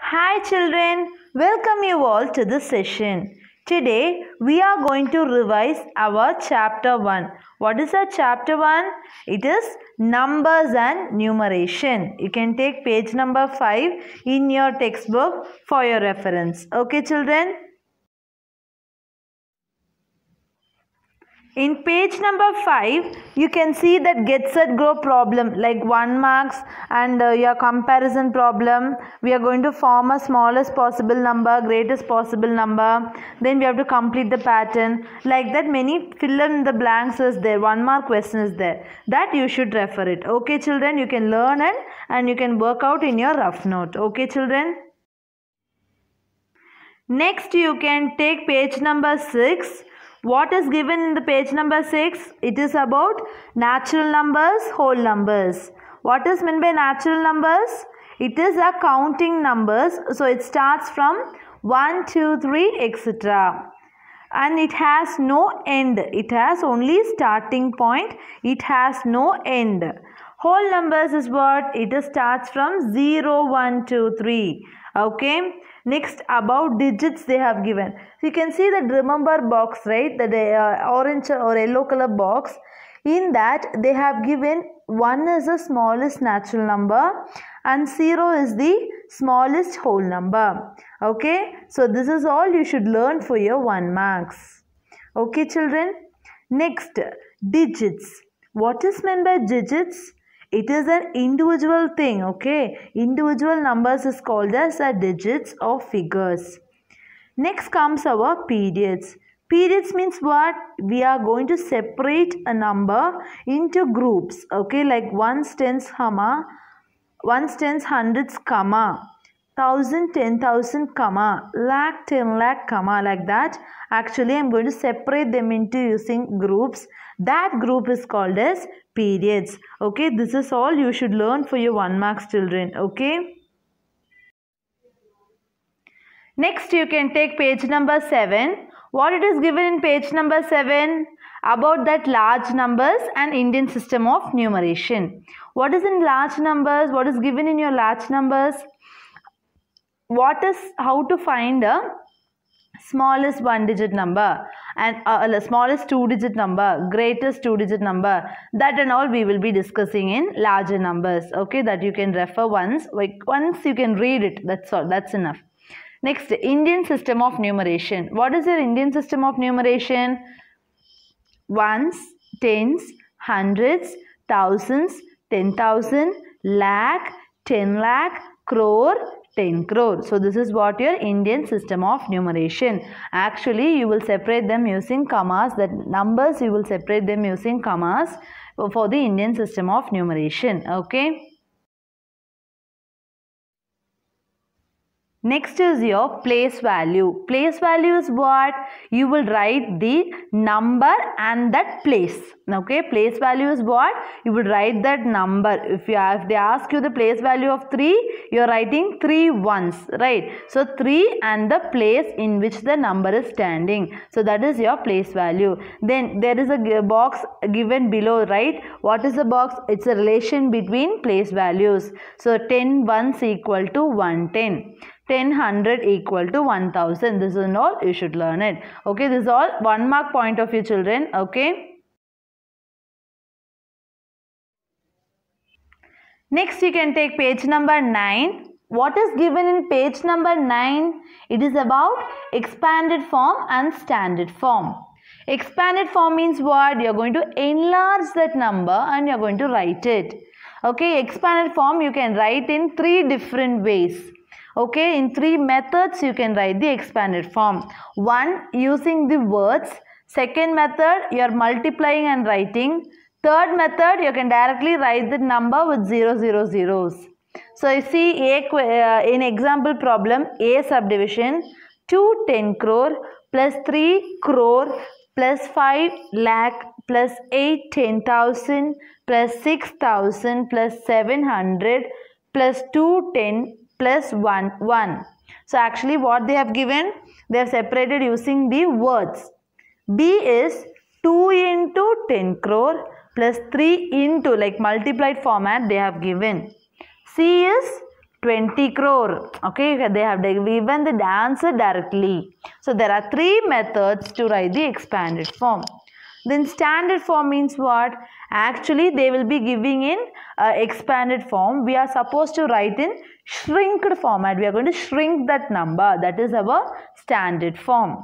Hi children, welcome you all to this session. Today we are going to revise our chapter 1. What is our chapter 1? It is numbers and numeration. You can take page number 5 in your textbook for your reference. Okay children? In page number 5, you can see that get set go problem like 1 marks and your comparison problem. We are going to form a smallest possible number, greatest possible number. Then we have to complete the pattern. Like that many fill in the blanks is there. 1 mark question is there. That you should refer it. Okay children, you can learn it and you can work out in your rough note. Okay children? Next you can take page number 6. What is given in the page number 6? It is about natural numbers, whole numbers. What is meant by natural numbers? It is a counting numbers. So it starts from 1, 2, 3, etc. And it has no end. It has only starting point. It has no end. Whole numbers is what? It starts from 0, 1, 2, 3. Okay. Next, about digits they have given. So you can see that remember box, right? The orange or yellow color box. In that they have given 1 is the smallest natural number and 0 is the smallest whole number. Okay. So this is all you should learn for your 1 marks. Okay children. Next, digits. What is meant by digits? It is an individual thing, okay? Individual numbers is called as the digits or figures. Next comes our periods. Periods means what? We are going to separate a number into groups, okay? Like ones, tens, ones, tens, hundreds, comma, 1000, 10,000, comma, lakh, 10 lakh, comma, like that. Actually, I am going to separate them into using groups. That group is called as periods. Okay, this is all you should learn for your 1 marks children. Okay. Next, you can take page number 7. What it is given in page number 7? About that large numbers and Indian system of numeration. What is in large numbers? What is given in your large numbers? What is how to find a smallest 1-digit number and smallest 2-digit number, greatest 2-digit number, that and all we will be discussing in larger numbers. Okay, that you can refer once, like once you can read it, that's all, that's enough. Next, Indian system of numeration. What is your Indian system of numeration? Ones, tens, hundreds, thousands, 10,000, lakh, 10 lakh, crore, 10 crore. So this is what your Indian system of numeration. Actually, you will separate them using commas. That numbers you will separate them using commas for the Indian system of numeration. Okay. Next is your place value. Place value is what? You will write the number and that place. Okay, place value is what? You will write that number. If they ask you the place value of 3, you are writing 3 ones, right? So 3 and the place in which the number is standing. So that is your place value. Then there is a box given below, right? What is the box? It's a relation between place values. So 10 ones equal to 110. 1000 equal to 1000. This is all you should learn it. Okay, this is all 1 mark point of view children. Okay. Next you can take page number 9. What is given in page number 9? It is about expanded form and standard form. Expanded form means what? You are going to enlarge that number and you are going to write it. Okay, expanded form you can write in 3 different ways. Okay, in 3 methods you can write the expanded form. 1, using the words. Second method, you are multiplying and writing. Third method, you can directly write the number with 0, 0, zeros. So you see in example problem, A subdivision, 2 10 crore plus 3 crore plus 5 lakh plus 8 10,000 plus 6,000 plus 700 plus 2 10 plus 1 1. So actually what they have given, they have separated using the words. B is 2 into 10 crore plus 3 into, like multiplied format they have given. C is 20 crore. Okay, they have given the answer directly. So there are three methods to write the expanded form. Then standard form means what? Actually, they will be giving in expanded form. We are supposed to write in shrinked format. We are going to shrink that number. That is our standard form.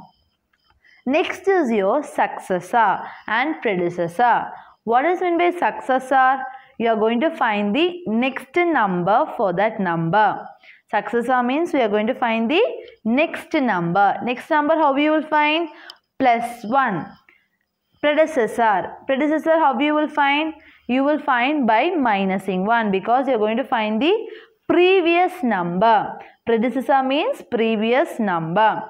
Next is your successor and predecessor. What is meant by successor? You are going to find the next number for that number. Successor means we are going to find the next number. Next number, how you will find? +1. Predecessor. Predecessor, how you will find? You will find by minusing 1 because you are going to find the previous number. Predecessor means previous number.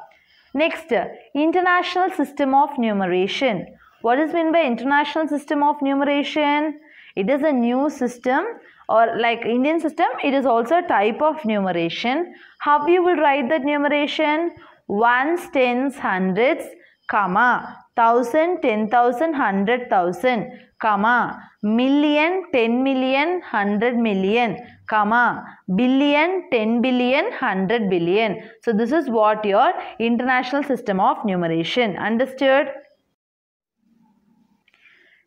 Next, international system of numeration. What is meant by international system of numeration? It is a new system, or like Indian system, it is also a type of numeration. How you will write that numeration? Ones, tens, hundreds, comma, 1000, 10,000, 100,000, comma, million, 10 million, 100 million, comma, billion, 10 billion, 100 billion. So this is what your international system of numeration. Understood?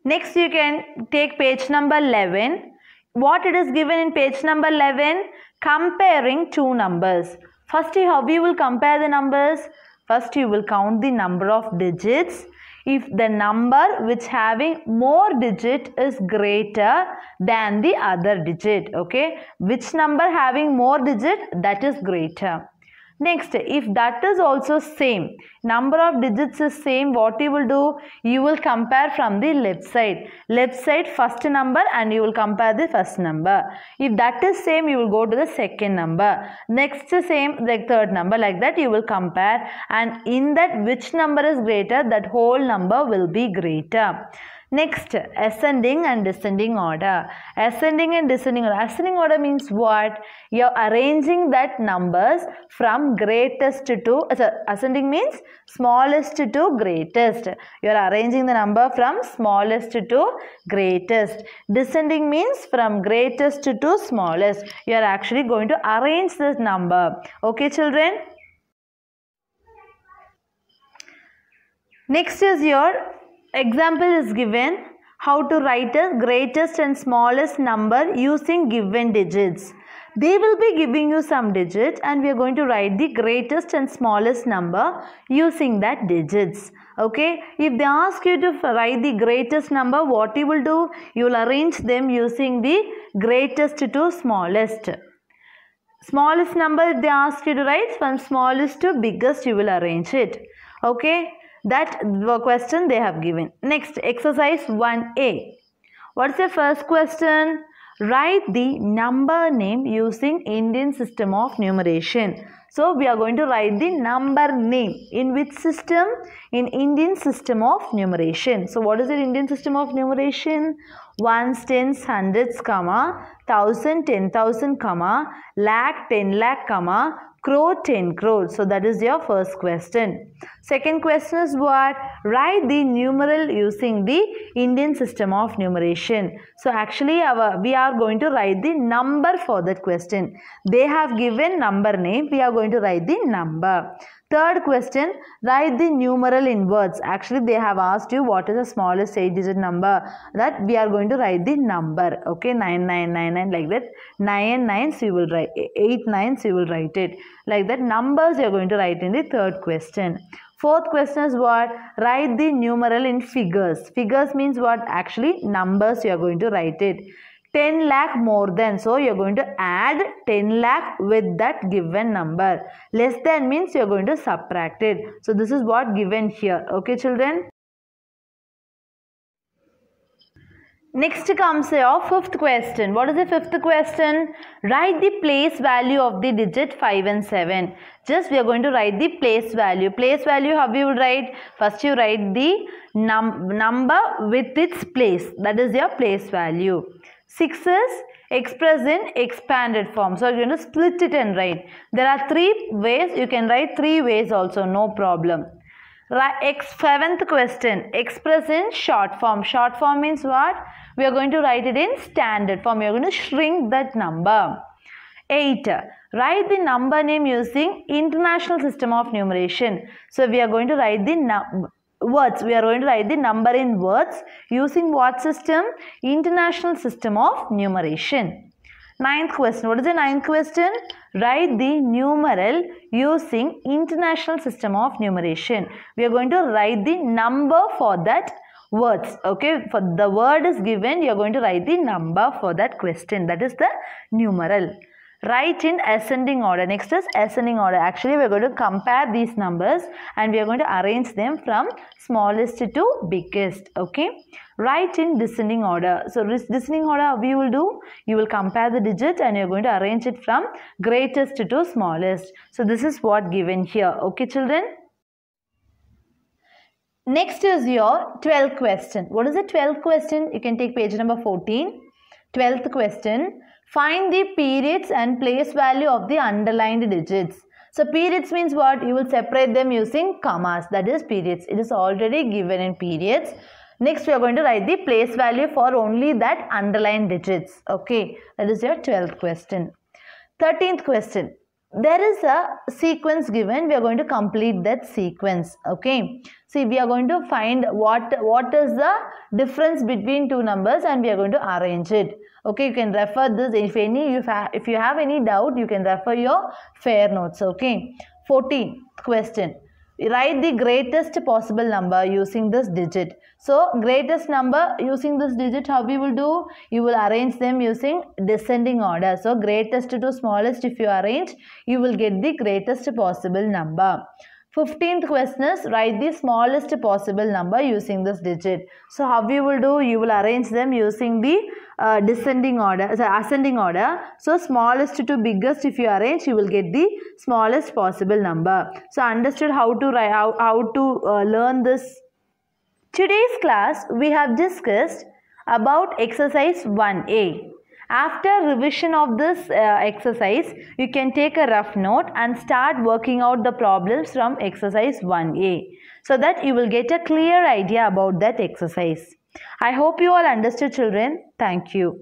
Next, you can take page number 11. What it is given in page number 11? Comparing two numbers. First, how you will compare the numbers? First, you will count the number of digits. If the number which having more digit is greater than the other digit, okay? Which number having more digit, that is greater. Next, if that is also same, number of digits is same, what you will do? You will compare from the left side. Left side first number and you will compare the first number. If that is same, you will go to the second number. Next same, the third number, like that you will compare, and in that which number is greater, that whole number will be greater. Next, ascending and descending order. Ascending and descending order. Ascending order means what? You are arranging that numbers from greatest to, ascending means smallest to greatest. You are arranging the number from smallest to greatest. Descending means from greatest to smallest. You are actually going to arrange this number. Okay, children? Next is your example is given how to write a greatest and smallest number using given digits. They will be giving you some digit and we are going to write the greatest and smallest number using that digits. Okay, if they ask you to write the greatest number, what you will do? You will arrange them using the greatest to smallest. Smallest number, if they ask you to write from smallest to biggest, you will arrange it. Okay. That the question they have given. Next, exercise 1A. What's the first question? Write the number name using Indian system of numeration. So, we are going to write the number name. In which system? In Indian system of numeration. So, what is the Indian system of numeration? Ones, tens, hundreds, comma, 1000, 10,000, comma, lakh, 10 lakh, comma, crore, 10 crore. So that is your first question. Second question is what? Write the numeral using the Indian system of numeration. So actually we are going to write the number for that question. They have given number name. We are going to write the number. Third question, write the numeral in words. Actually, they have asked you what is the smallest 8-digit number. That we are going to write the number. Okay, 9999 like that. 9 nines you will write. 8 nines you will write it. Like that, numbers you are going to write in the third question. Fourth question is what? Write the numeral in figures. Figures means what? Actually, numbers you are going to write it. 10 lakh more than, so you are going to add 10 lakh with that given number. Less than means you are going to subtract it. So this is what given here. Okay, children. Next comes your fifth question. What is the fifth question? Write the place value of the digit 5 and 7. Just we are going to write the place value. Place value, how you will write? First you write the number with its place. That is your place value. 6 is expressed in expanded form. So, you are going to split it and write. There are 3 ways. You can write 3 ways also. No problem. Seventh question. Express in short form. Short form means what? We are going to write it in standard form. We are going to shrink that number. 8. Write the number name using International System of Numeration. So we are going to write the words. We are going to write the number in words using what system? International System of Numeration. 9th question. What is the 9th question? Write the numeral using International System of Numeration. We are going to write the number for that words. Okay, for the word is given, you are going to write the number for that question. That is the numeral. Write in ascending order. Next is ascending order. Actually, we are going to compare these numbers and we are going to arrange them from smallest to biggest. Okay. Write in descending order. So, descending order, how you will do? You will compare the digit and you are going to arrange it from greatest to smallest. So, this is what given here. Okay, children. Next is your 12th question. What is the 12th question? You can take page number 14. 12th question. Find the periods and place value of the underlined digits. So, periods means what? You will separate them using commas. That is periods. It is already given in periods. Next, we are going to write the place value for only that underlined digits. Okay. That is your 12th question. 13th question. There is a sequence given. We are going to complete that sequence. Okay. See, we are going to find what is the difference between two numbers and we are going to arrange it. Okay, you can refer this. If you have any doubt, you can refer your fair notes. Okay. 14th question. Write the greatest possible number using this digit. So, greatest number using this digit, how we will do? You will arrange them using descending order. So, greatest to smallest, if you arrange, you will get the greatest possible number. 15th question is write the smallest possible number using this digit. So, how you will do? You will arrange them using the ascending order. So, smallest to biggest, if you arrange, you will get the smallest possible number. So, understood how to learn this. Today's class, we have discussed about exercise 1A. After revision of this exercise, you can take a rough note and start working out the problems from exercise 1A so that you will get a clear idea about that exercise. I hope you all understood, children. Thank you.